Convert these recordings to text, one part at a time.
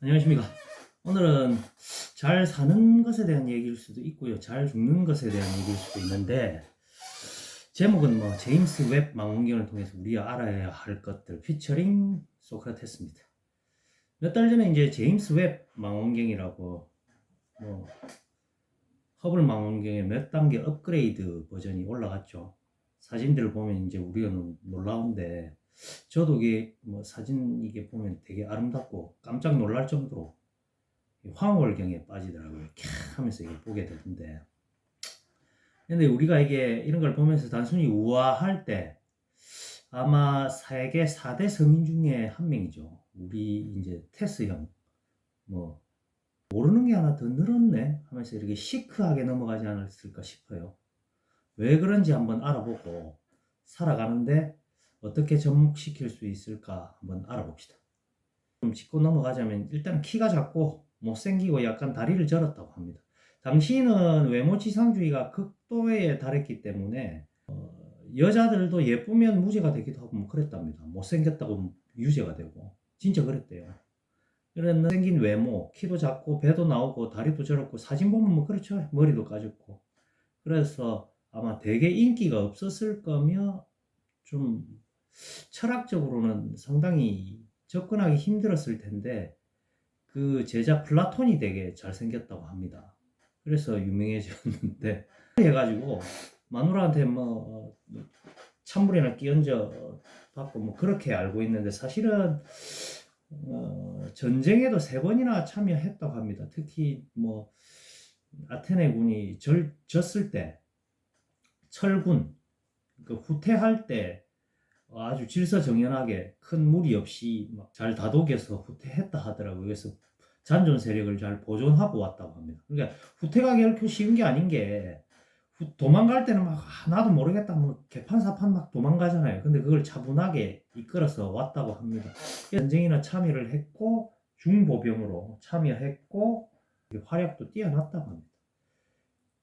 안녕하십니까. 오늘은 잘 사는 것에 대한 얘기일 수도 있고요. 잘 죽는 것에 대한 얘기일 수도 있는데, 제목은 제임스 웹 망원경을 통해서 우리가 알아야 할 것들 피처링 소크라테스입니다. 몇 달 전에 이제 제임스 웹 망원경이라고 허블 망원경의 몇 단계 업그레이드 버전이 올라갔죠. 사진들을 보면 이제 우리가 놀라운데, 저도 이게 사진 이게 보면 되게 아름답고 깜짝 놀랄 정도로 황홀경에 빠지더라고요. 캬 하면서 이걸 보게 되던데. 근데 우리가 이게 이런 걸 보면서 단순히 우아할 때 아마 세계 4대 성인 중에 한 명이죠. 우리 이제 테스 형. 모르는 게 하나 더 늘었네 하면서 이렇게 시크하게 넘어가지 않았을까 싶어요. 왜 그런지 한번 알아보고 살아가는데 어떻게 접목시킬 수 있을까 한번 알아봅시다. 좀 짚고 넘어가자면 일단 키가 작고 못생기고 약간 다리를 절었다고 합니다. 당시는 외모지상주의가 극도에 달했기 때문에 여자들도 예쁘면 무죄가 되기도 하고 그랬답니다. 못생겼다고 유죄가 되고 진짜 그랬대요. 이런 생긴 외모, 키도 작고 배도 나오고 다리도 저렇고 사진 보면 그렇죠. 머리도 까졌고. 그래서 아마 되게 인기가 없었을 거며 좀 철학적으로는 상당히 접근하기 힘들었을 텐데 그 제자 플라톤이 되게 잘생겼다고 합니다. 그래서 유명해졌는데 해가지고 마누라한테 찬물이나 끼얹어 받고 그렇게 알고 있는데 사실은 전쟁에도 3번이나 참여했다고 합니다. 특히 아테네 군이 졌을 때 철군 그 후퇴할 때 아주 질서정연하게 큰 무리 없이 잘 다독여서 후퇴했다 하더라고요. 그래서 잔존 세력을 잘 보존하고 왔다고 합니다. 그러니까 후퇴가 결코 쉬운 게 아닌 게 도망갈 때는 나도 모르겠다 개판사판 도망가잖아요. 근데 그걸 차분하게 이끌어서 왔다고 합니다. 전쟁이나 참여를 했고 중보병으로 참여했고 활약도 뛰어났다고 합니다.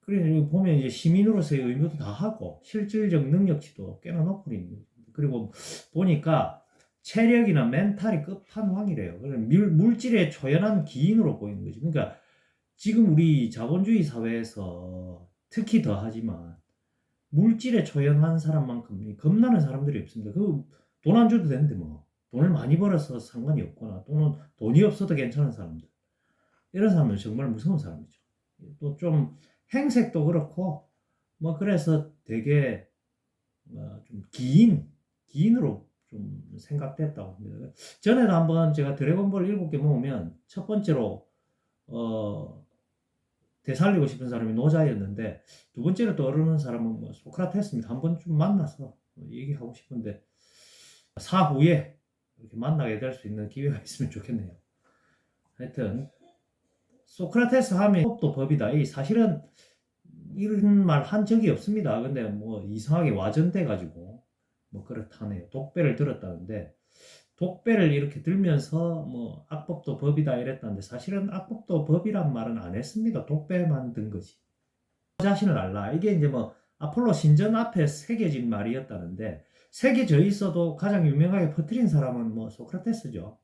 그래서 보면 이제 시민으로서의 의무도 다 하고 실질적 능력치도 꽤나 높고 있는 거죠. 그리고 보니까 체력이나 멘탈이 끝판왕이래요. 물질의 초연한 기인으로 보이는 거지. 그러니까 지금 우리 자본주의 사회에서 특히 더 하지만 물질에 초연한 사람만큼 겁나는 사람들이 없습니다. 돈 안 줘도 되는데 돈을 많이 벌어서 상관이 없거나 또는 돈이 없어도 괜찮은 사람들. 이런 사람은 정말 무서운 사람이죠. 또 좀 행색도 그렇고 그래서 되게 좀 기인으로 좀 생각됐다고 합니다. 전에도 한번 제가 드래곤볼 7개 모으면 첫 번째로 되살리고 싶은 사람이 노자였는데 두 번째로 떠오르는 사람은 소크라테스입니다. 한번 좀 만나서 얘기하고 싶은데 사후에 이렇게 만나게 될 수 있는 기회가 있으면 좋겠네요. 하여튼 소크라테스 하면 법도 법이다. 사실은 이런 말 한 적이 없습니다. 근데 이상하게 와전돼 가지고 그렇다네요. 독배를 들었다는데 독배를 이렇게 들면서 악법도 법이다 이랬다는데 사실은 악법도 법이란 말은 안 했습니다. 독배만 든 거지. 자신을 알라. 이게 이제 아폴로 신전 앞에 새겨진 말이었다는데 새겨져 있어도 가장 유명하게 퍼뜨린 사람은 소크라테스죠.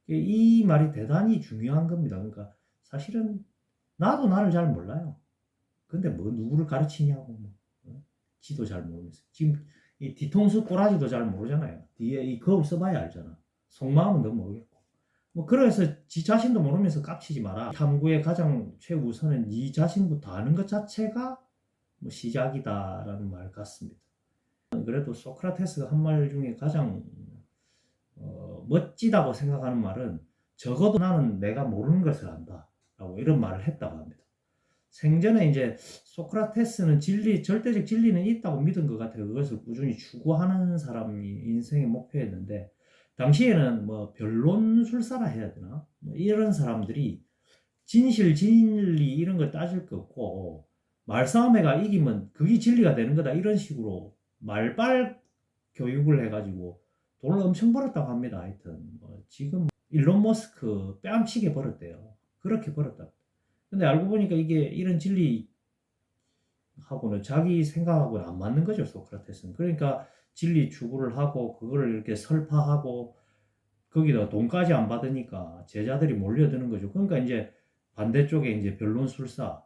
이 말이 대단히 중요한 겁니다. 그러니까 사실은 나도 나를 잘 몰라요. 근데 누구를 가르치냐고 지도 잘 모르면서 지금 이 뒤통수 꼬라지도 잘 모르잖아요. 뒤에 이 거울 써봐야 알잖아. 속마음은 너 모르겠고 그래서 지 자신도 모르면서 깝치지 마라. 탐구의 가장 최우선은 네 자신부터 아는 것 자체가 시작이다라는 말 같습니다. 그래도 소크라테스가 한 말 중에 가장 멋지다고 생각하는 말은 적어도 나는 내가 모르는 것을 안다 라고 이런 말을 했다고 합니다. 생전에 이제 소크라테스는 절대적 진리는 있다고 믿은 것 같아요. 그것을 꾸준히 추구하는 사람이 인생의 목표였는데 당시에는 변론술사라 해야 되나 이런 사람들이 진실 진리 이런 걸 따질 거 없고 말싸움에가 이기면 그게 진리가 되는 거다 이런 식으로 말빨 교육을 해가지고 돈을 엄청 벌었다고 합니다. 하여튼 지금 일론 머스크 뺨치게 벌었대요. 그렇게 벌었다. 근데 알고 보니까 이게 이런 진리하고는 자기 생각하고는 안 맞는 거죠. 소크라테스는. 그러니까 진리 추구를 하고 그거를 이렇게 설파하고 거기다 돈까지 안 받으니까 제자들이 몰려드는 거죠. 그러니까 이제 반대쪽에 이제 변론술사,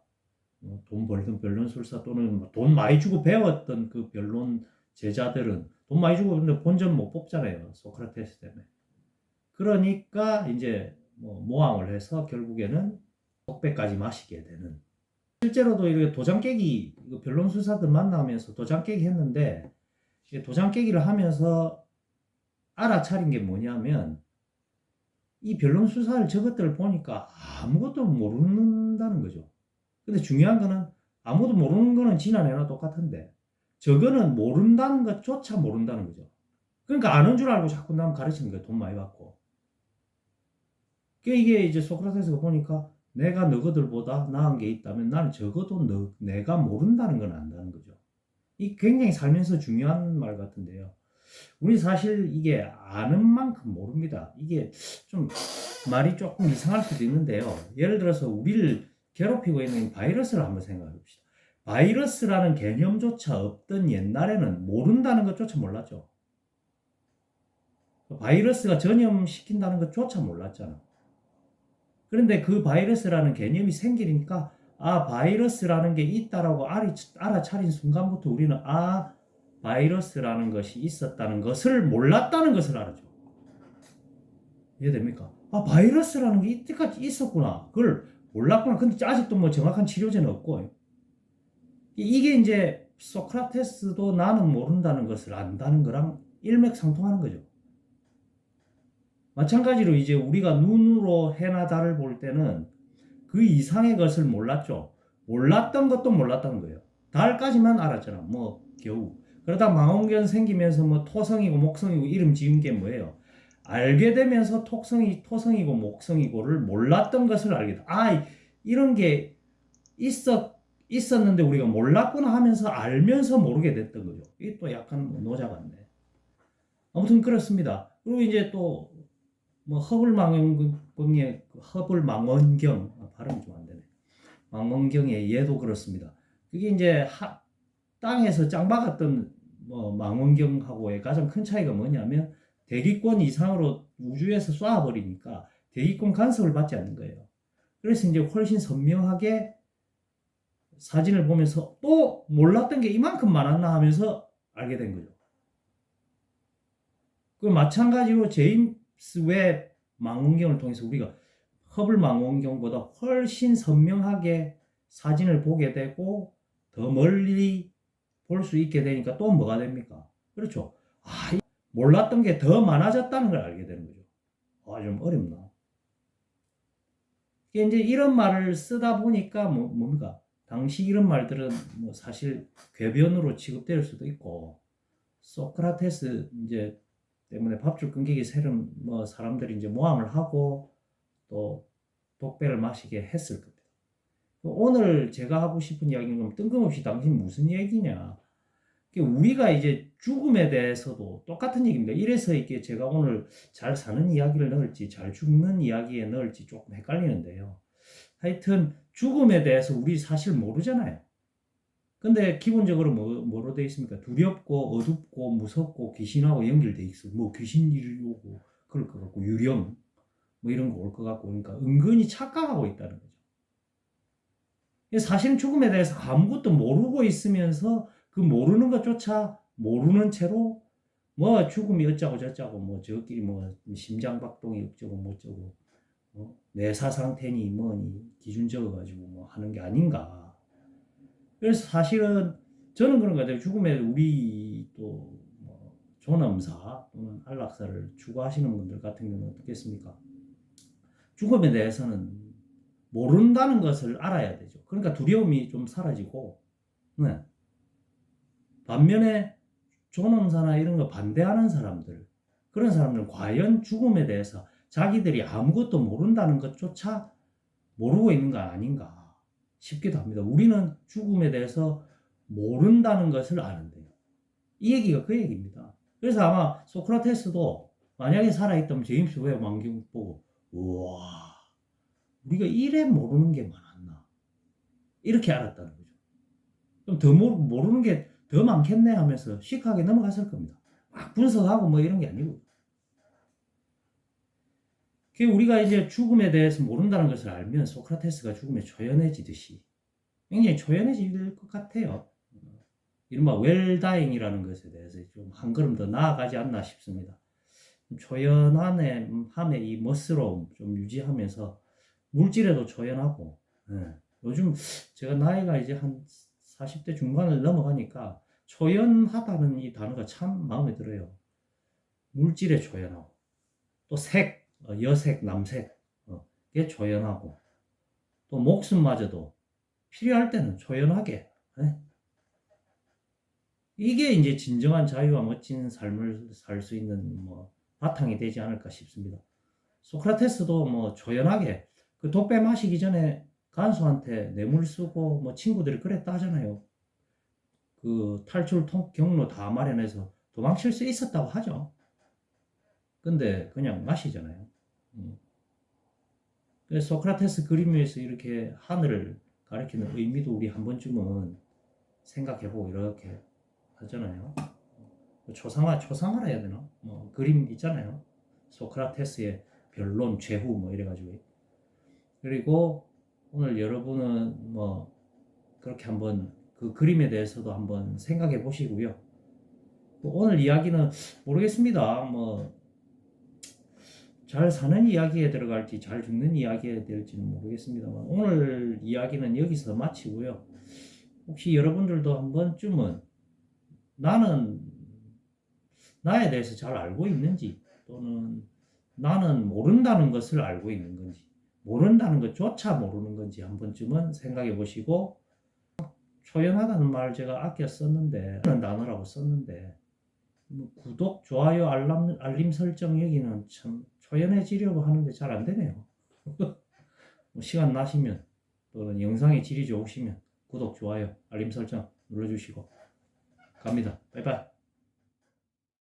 돈 벌던 변론술사 또는 돈 많이 주고 배웠던 그 변론 제자들은 돈 많이 주고 근데 본전 못 뽑잖아요. 소크라테스 때문에. 그러니까 이제 뭐 모함을 해서 결국에는 독배까지 마시게 되는. 실제로도 이렇게 도장 깨기 변론술사들 만나면서 도장 깨기 했는데 도장 깨기를 하면서 알아차린 게 뭐냐면 이 변론술사를 저것들을 보니까 아무것도 모른다는 거죠. 근데 중요한 거는 아무도 모르는 거는 지난 애나 똑같은데 저거는 모른다는 것조차 모른다는 거죠. 그러니까 아는 줄 알고 자꾸 남 가르치는 거예요. 돈 많이 받고. 이게 이제 소크라테스가 보니까 내가 너희들보다 나은 게 있다면 나는 적어도 내가 모른다는 건 안다는 거죠. 이 굉장히 살면서 중요한 말 같은데요. 우리 사실 이게 아는 만큼 모릅니다. 이게 좀 말이 조금 이상할 수도 있는데요. 예를 들어서 우리를 괴롭히고 있는 바이러스를 한번 생각해 봅시다. 바이러스라는 개념조차 없던 옛날에는 모른다는 것조차 몰랐죠. 바이러스가 전염시킨다는 것조차 몰랐잖아. 그런데 그 바이러스라는 개념이 생기니까 바이러스라는 게 있다라고 알아차린 순간부터 우리는 바이러스라는 것이 있었다는 것을 몰랐다는 것을 알았죠. 이해됩니까? 바이러스라는 게 이때까지 있었구나. 그걸 몰랐구나. 근데 아직도 뭐 정확한 치료제는 없고. 이게 이제 소크라테스도 나는 모른다는 것을 안다는 거랑 일맥상통하는 거죠. 마찬가지로 이제 우리가 눈으로 해나 달을 볼 때는 그 이상의 것을 몰랐죠. 몰랐던 것도 몰랐다는 거예요. 달까지만 알았잖아. 뭐 겨우. 그러다 망원경 생기면서 뭐 토성이고 목성이고 이름 지은 게 뭐예요? 알게 되면서 토성이고 목성이고를 몰랐던 것을 알게 돼. 이런 게 있었는데 우리가 몰랐구나 하면서 알면서 모르게 됐던 거죠. 이게 또 약간 노자 같네. 아무튼 그렇습니다. 그리고 이제 또 뭐 허블 망원경 발음이 좀 안 되네. 망원경의 얘도 그렇습니다. 그게 이제 땅에서 짱박았던 뭐 망원경하고의 가장 큰 차이가 뭐냐면 대기권 이상으로 우주에서 쏴버리니까 대기권 간섭을 받지 않는 거예요. 그래서 이제 훨씬 선명하게 사진을 보면서 또 몰랐던 게 이만큼 많았나 하면서 알게 된 거죠. 그 마찬가지로 제임스 웹 망원경을 통해서 우리가 허블 망원경보다 훨씬 선명하게 사진을 보게 되고 더 멀리 볼 수 있게 되니까 또 뭐가 됩니까? 그렇죠. 몰랐던 게 더 많아졌다는 걸 알게 되는 거죠. 좀 어렵나? 이제 이런 말을 쓰다 보니까 뭡니까? 당시 이런 말들은 뭐 사실 궤변으로 취급될 수도 있고 소크라테스 이제 때문에 밥줄 끊기기 싫은 뭐 사람들이 이제 모함을 하고 또 독배를 마시게 했을 겁니다. 오늘 제가 하고 싶은 이야기는 뜬금없이 당신 무슨 얘기냐? 우리가 이제 죽음에 대해서도 똑같은 얘기입니다. 이래서 이게 제가 오늘 잘 사는 이야기를 넣을지 잘 죽는 이야기에 넣을지 조금 헷갈리는데요. 하여튼 죽음에 대해서 우리 사실 모르잖아요. 근데 기본적으로 뭐로 되어 있습니까? 두렵고 어둡고 무섭고 귀신하고 연결되어 있어. 뭐 귀신이 오고 그럴 것 같고 유령 뭐 이런 거 올 것 같고 그러니까 은근히 착각하고 있다는 거죠. 사실은 죽음에 대해서 아무것도 모르고 있으면서 그 모르는 것조차 모르는 채로 뭐 죽음이 어쩌고 저쩌고 뭐 저끼리 뭐 심장박동이 어쩌고 뭐쩌고 내사 상태니 뭐니 기준 적어가지고 뭐 하는 게 아닌가. 그래서 사실은 저는 그런 것 같아요. 죽음에 우리 또 뭐 존엄사 또는 안락사를 추구하시는 분들 같은 경우는 어떻겠습니까? 죽음에 대해서는 모른다는 것을 알아야 되죠. 그러니까 두려움이 좀 사라지고, 네. 반면에 존엄사나 이런 거 반대하는 사람들, 그런 사람들은 과연 죽음에 대해서 자기들이 아무것도 모른다는 것조차 모르고 있는 거 아닌가 싶기도 합니다. 우리는 죽음에 대해서 모른다는 것을 아는데요. 이 얘기가 그 얘기입니다. 그래서 아마 소크라테스도 만약에 살아있다면 제임스 웹 망원경 보고 우와 우리가 이래 모르는 게 많았나 이렇게 알았다는 거죠. 그럼 더 모르는 게 더 많겠네 하면서 시크하게 넘어갔을 겁니다. 막 분석하고 뭐 이런 게 아니고. 우리가 이제 죽음에 대해서 모른다는 것을 알면 소크라테스가 죽음에 초연해지듯이 굉장히 초연해질 것 같아요. 이른바 웰다잉이라는 것에 대해서 좀 한 걸음 더 나아가지 않나 싶습니다. 초연함의 이 멋스러움 좀 유지하면서 물질에도 초연하고, 예. 요즘 제가 나이가 이제 한 40대 중반을 넘어가니까 초연하다는 이 단어가 참 마음에 들어요. 물질에 초연하고 또 색, 여색, 남색 게 초연하고 또 목숨마저도 필요할 때는 초연하게, 예. 이게 이제 진정한 자유와 멋진 삶을 살 수 있는 뭐 바탕이 되지 않을까 싶습니다. 소크라테스도 뭐 조연하게 그 독배 마시기 전에 간수한테 뇌물 쓰고 뭐 친구들이 그랬다 하잖아요. 그 탈출 경로 다 마련해서 도망칠 수 있었다고 하죠. 근데 그냥 마시잖아요. 그래서 소크라테스 그림에서 이렇게 하늘을 가리키는 의미도 우리 한 번쯤은 생각해보고 이렇게 하잖아요. 초상화라 해야 되나? 뭐 그림 있잖아요. 소크라테스의 변론, 죄후 뭐 이래가지고. 그리고 오늘 여러분은 뭐 그렇게 한번 그 그림에 대해서도 한번 생각해 보시고요. 오늘 이야기는 모르겠습니다. 뭐 잘 사는 이야기에 들어갈지 잘 죽는 이야기에 될지는 모르겠습니다만 오늘 이야기는 여기서 마치고요. 혹시 여러분들도 한 번쯤은 나는 나에 대해서 잘 알고 있는지 또는 나는 모른다는 것을 알고 있는 건지 모른다는 것조차 모르는 건지 한 번쯤은 생각해 보시고 초연하다는 말 제가 아껴 썼는데 그런 단어라고 썼는데 뭐 구독, 좋아요, 알림 설정 여기는 참 초연해지려고 하는데 잘 안 되네요. 뭐 시간 나시면 또는 영상의 질이 좋으시면 구독, 좋아요, 알림 설정 눌러주시고 갑니다. 빠이빠이.